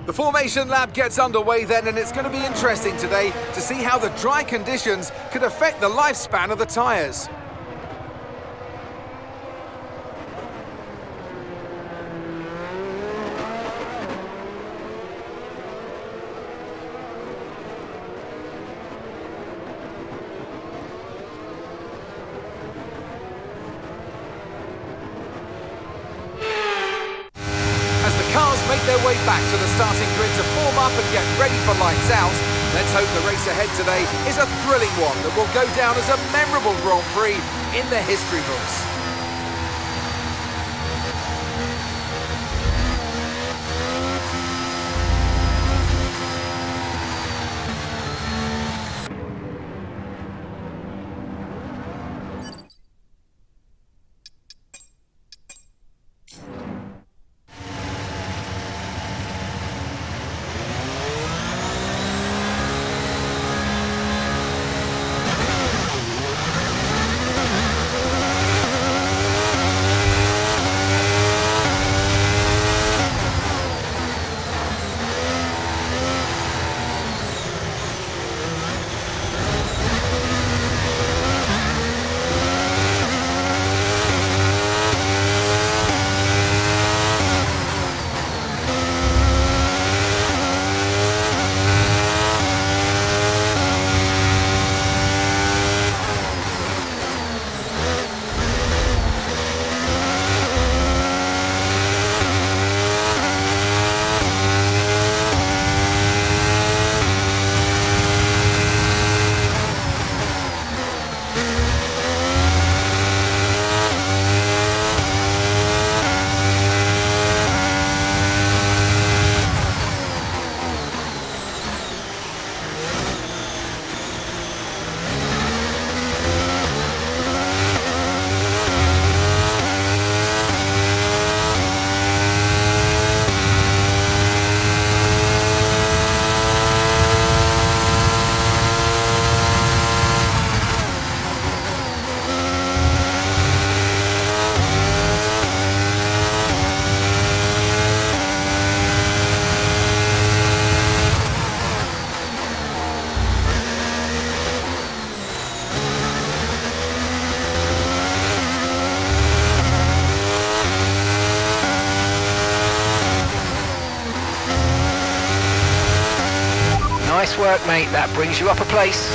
The formation lap gets underway then, and it's going to be interesting today to see how the dry conditions could affect the lifespan of the tyres. Make their way back to the starting grid to form up and get ready for lights out. Let's hope the race ahead today is a thrilling one that will go down as a memorable Grand Prix in the history books. Nice work, mate. That brings you up a place.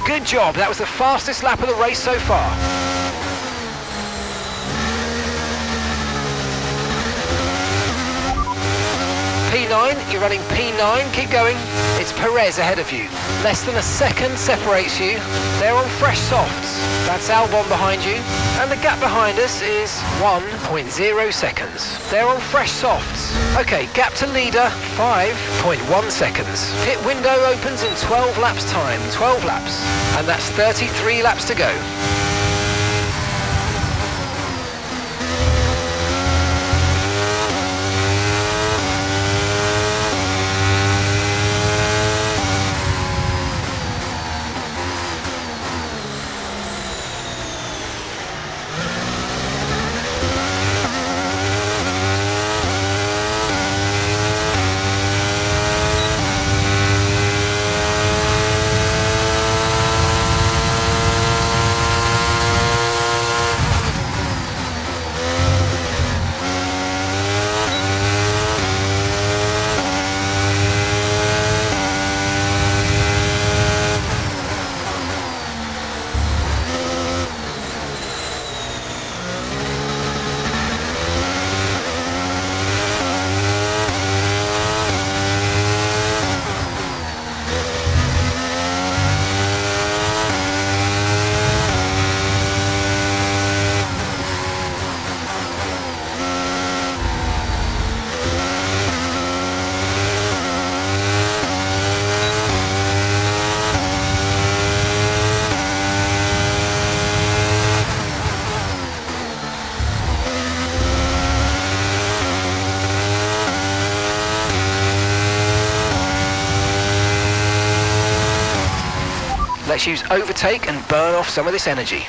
Good job, that was the fastest lap of the race so far. P9, you're running P9, keep going. It's Perez ahead of you. Less than a second separates you. They're on fresh softs. That's Albon behind you. And the gap behind us is 1.0 seconds. They're on fresh softs. Okay, gap to leader, 5.1 seconds. Pit window opens in 12 laps time, 12 laps. And that's 33 laps to go. Let's use overtake and burn off some of this energy.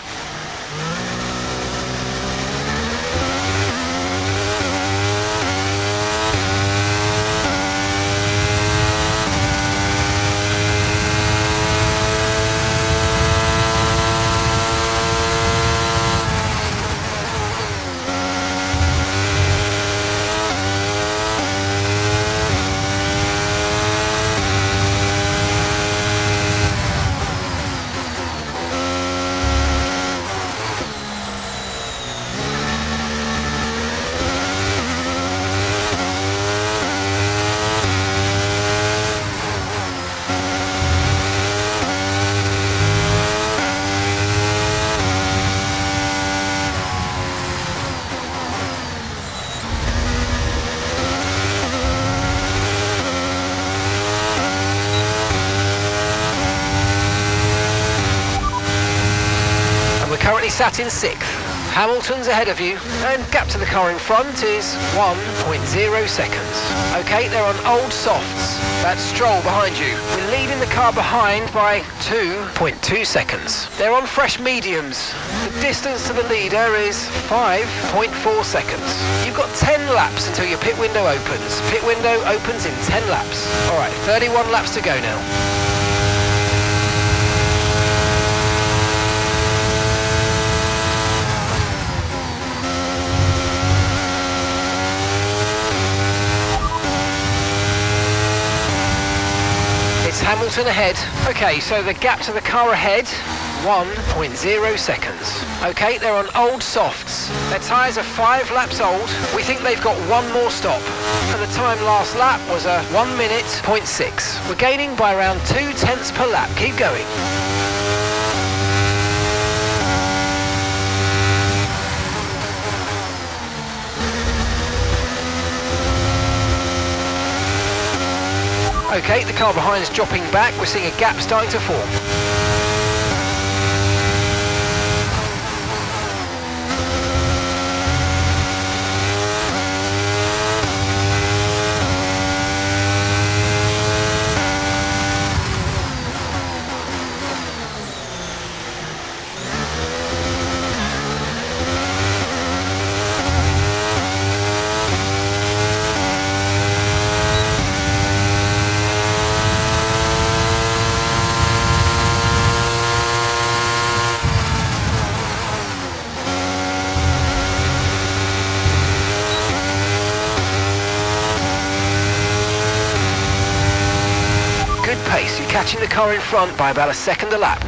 Currently sat in 6th. Hamilton's ahead of you, and gap to the car in front is 1.0 seconds. Okay, they're on old softs. That's Stroll behind you. We're leaving the car behind by 2.2 seconds. They're on fresh mediums. The distance to the leader is 5.4 seconds. You've got 10 laps until your pit window opens. Pit window opens in 10 laps. All right, 31 laps to go now. Hamilton ahead. Okay, so the gap to the car ahead, 1.0 seconds. Okay, they're on old softs. Their tyres are 5 laps old. We think they've got one more stop. And the time last lap was a 1 minute, 0.6. We're gaining by around 0.2 per lap. Keep going. Okay, the car behind is dropping back. We're seeing a gap starting to form. Pace, you're catching the car in front by about a second a lap.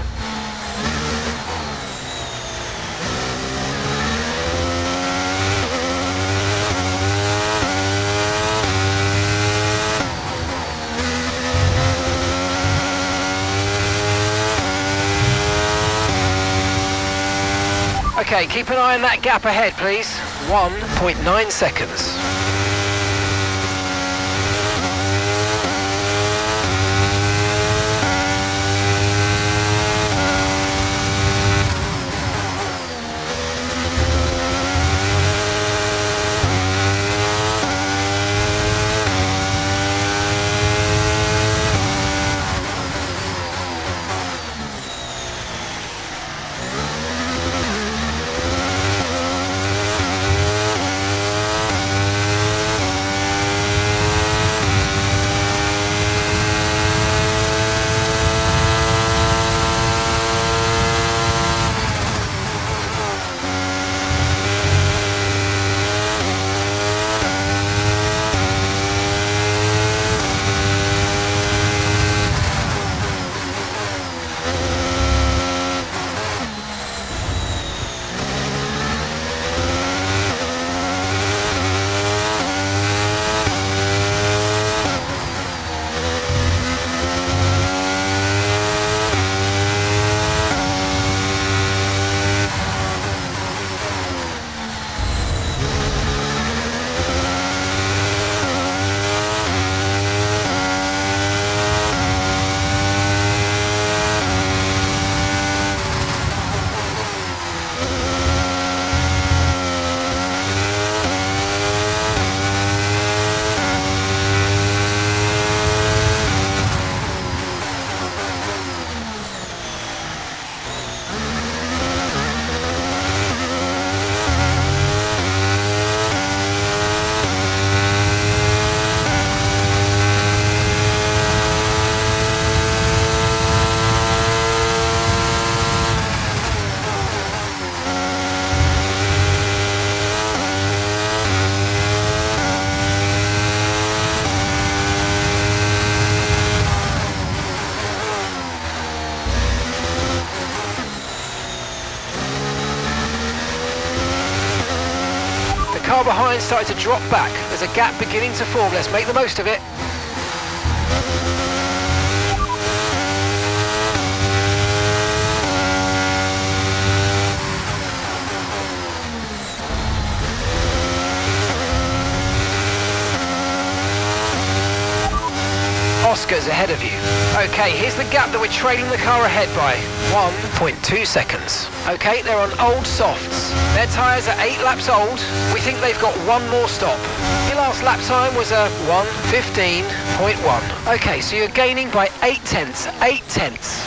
Okay, keep an eye on that gap ahead, please. 1.9 seconds. car behind started to drop back. There's a gap beginning to form. Let's make the most of it. Oscar's ahead of you. Okay, here's the gap that we're trailing the car ahead by. 1.2 seconds. Okay, they're on old softs. Their tyres are 8 laps old. We think they've got one more stop. Your last lap time was a 1:15.1. Okay, so you're gaining by 8 tenths. 8 tenths.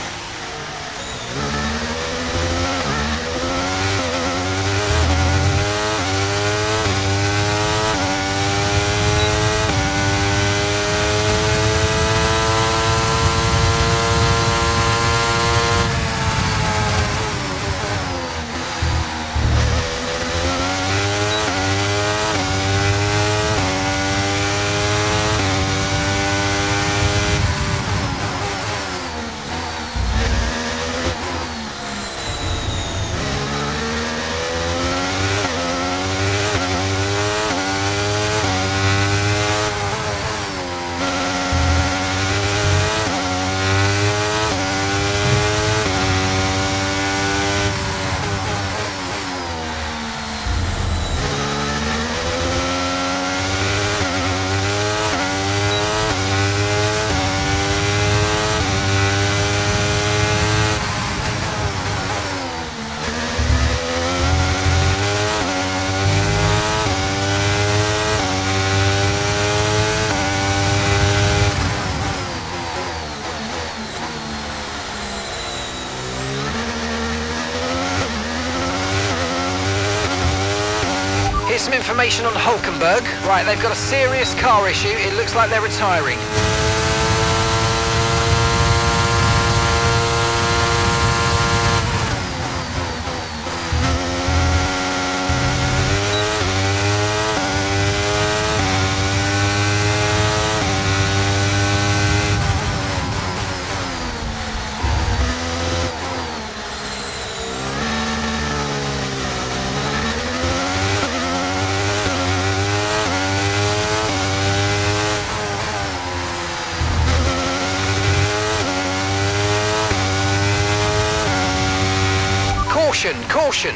Here's some information on Hulkenberg. Right, they've got a serious car issue. It looks like they're retiring. Caution, caution.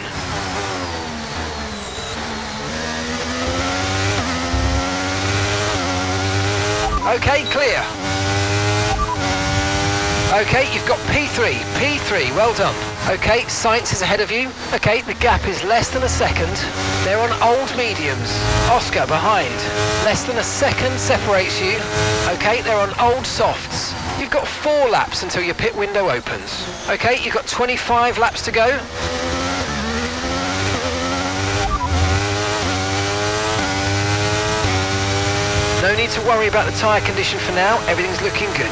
Okay, clear. Okay, you've got P3, P3, well done. Okay, Sainz is ahead of you. Okay, the gap is less than a second. They're on old mediums. Oscar behind. Less than a second separates you. Okay, they're on old softs. You've got 4 laps until your pit window opens. Okay, you've got 25 laps to go. No need to worry about the tyre condition for now. Everything's looking good.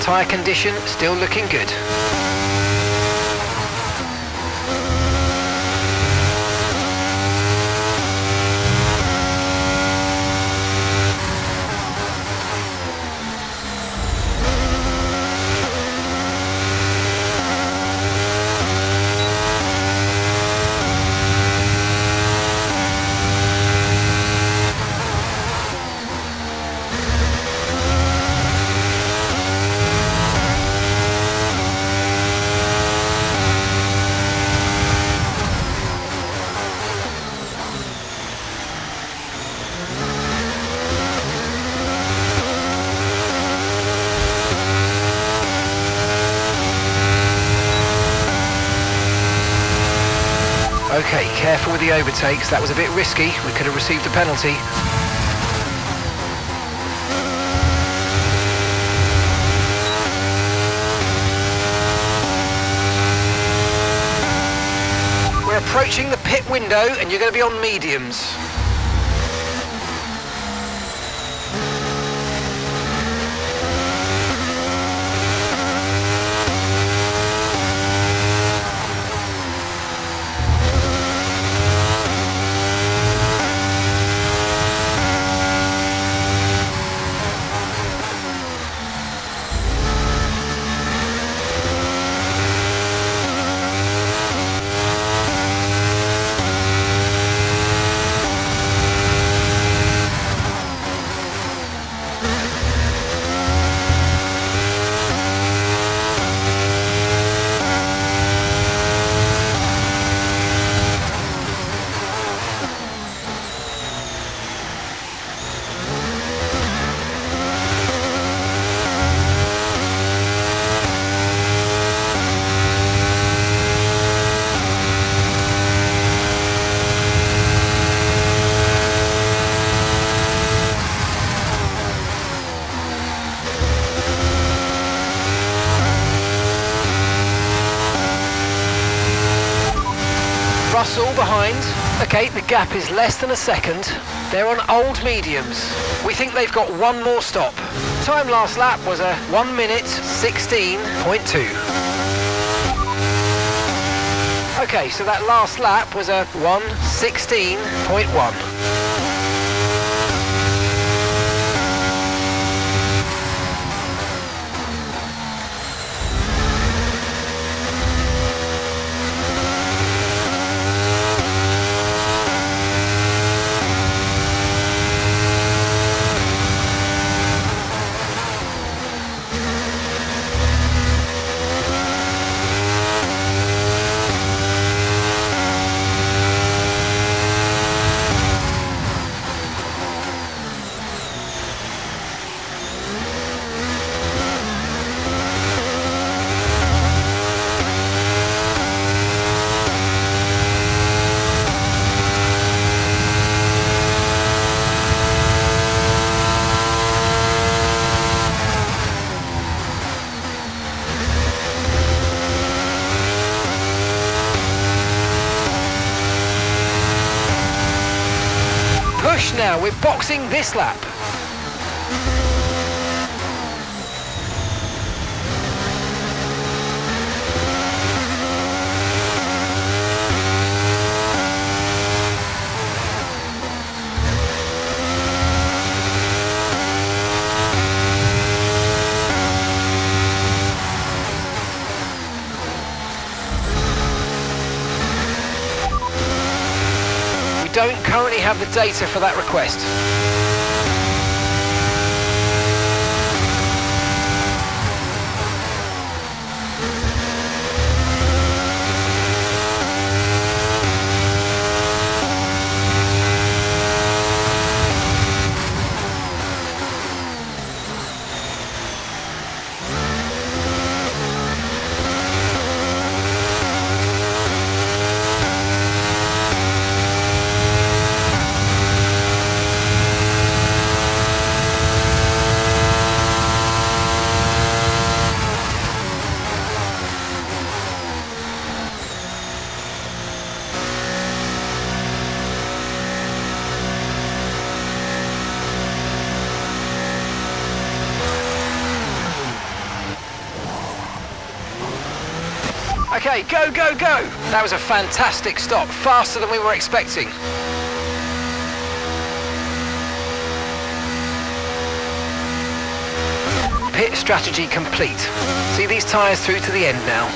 Tyre condition still looking good. Okay, careful with the overtakes. That was a bit risky. We could have received a penalty. We're approaching the pit window and you're going to be on mediums. Russell behind. Okay, the gap is less than a second. They're on old mediums. We think they've got one more stop. Time last lap was a 1 minute 16.2. Okay, so that last lap was a 1:16.1. Now we're boxing this lap. Don't currently have the data for that request. Okay, go, go, go! That was a fantastic stop, faster than we were expecting. Pit strategy complete. See these tyres through to the end now.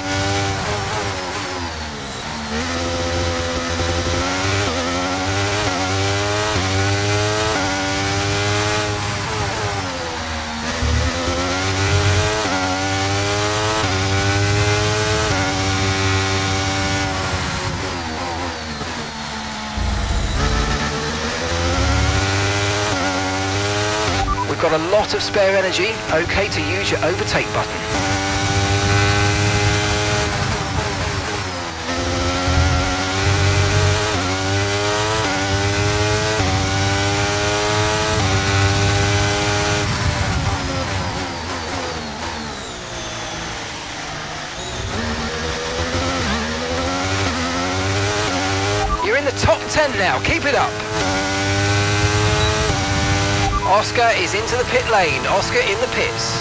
Got a lot of spare energy, okay to use your overtake button. You're in the top 10 now, keep it up. Oscar is into the pit lane. Oscar in the pits.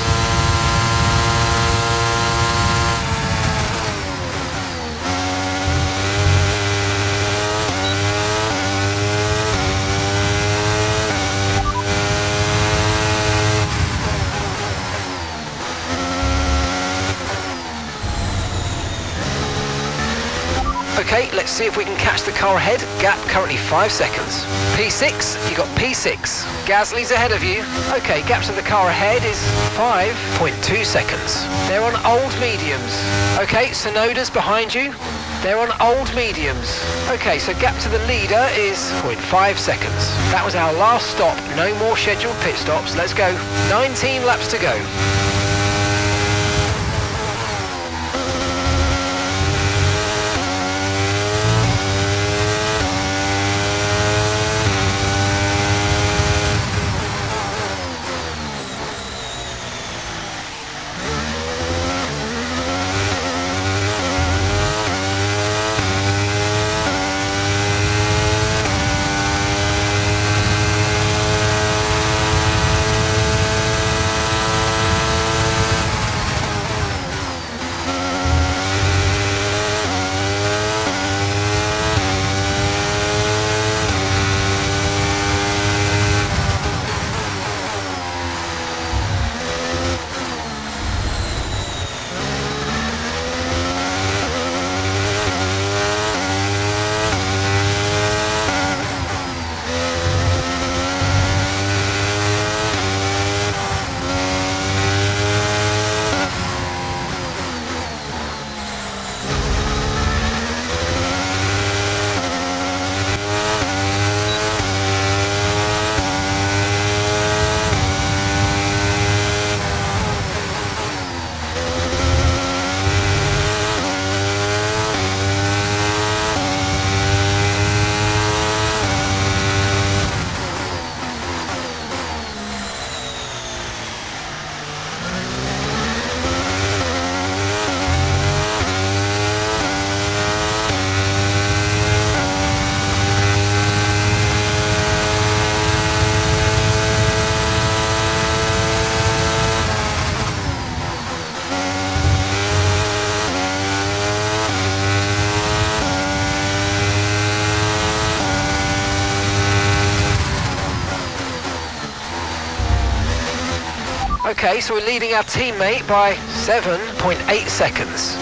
Okay, let's see if we can catch the car ahead. Gap currently 5 seconds. P6, you got P6. Gasly's ahead of you. Okay, gap to the car ahead is 5.2 seconds. They're on old mediums. Okay, Sonoda's behind you. They're on old mediums. Okay, so gap to the leader is 0.5 seconds. That was our last stop. No more scheduled pit stops. Let's go. 19 laps to go. Okay, so we're leading our teammate by 7.8 seconds.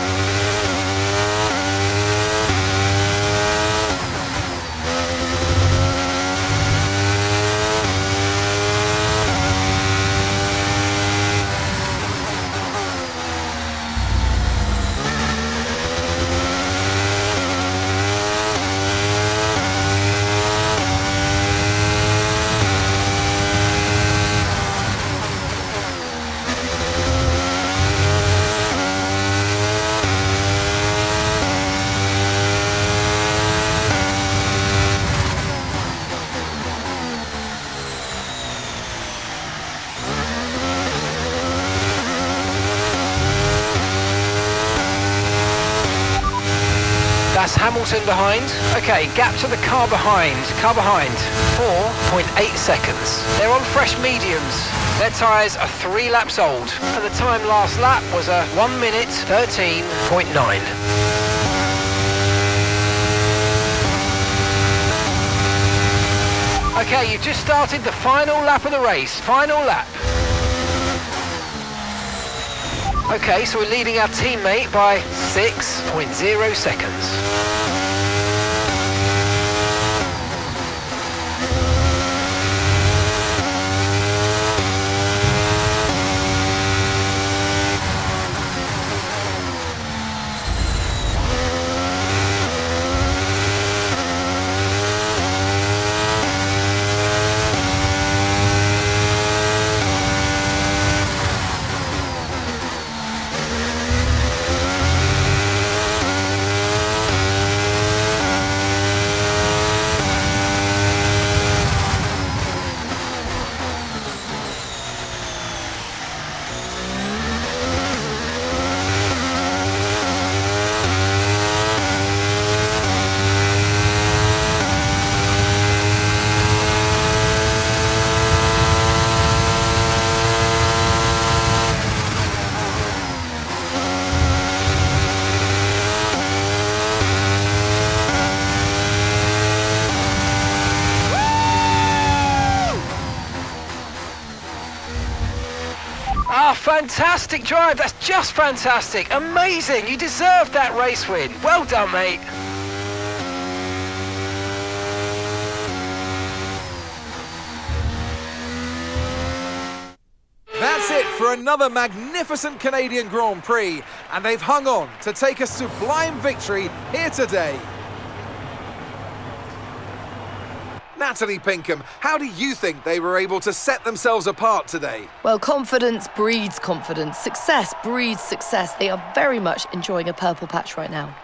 That's Hamilton behind. Okay, gap to the car behind. 4.8 seconds. They're on fresh mediums. Their tyres are 3 laps old, and the time last lap was a 1 minute 13.9. Okay, you've just started the final lap of the race. Final lap. Okay, so we're leading our teammate by 6.0 seconds. Ah, fantastic drive. That's just fantastic. Amazing. You deserved that race win. Well done, mate. That's it for another magnificent Canadian Grand Prix, and they've hung on to take a sublime victory here today. Natalie Pinkham, how do you think they were able to set themselves apart today? Well, confidence breeds confidence. Success breeds success. They are very much enjoying a purple patch right now.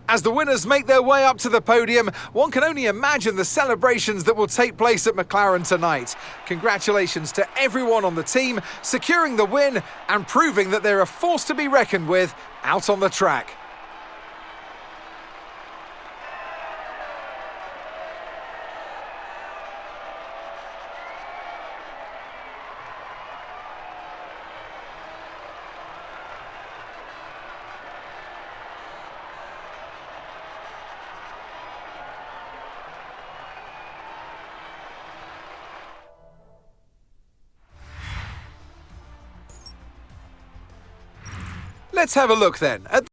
As the winners make their way up to the podium, one can only imagine the celebrations that will take place at McLaren tonight. Congratulations to everyone on the team, securing the win and proving that they're a force to be reckoned with out on the track. Let's have a look then at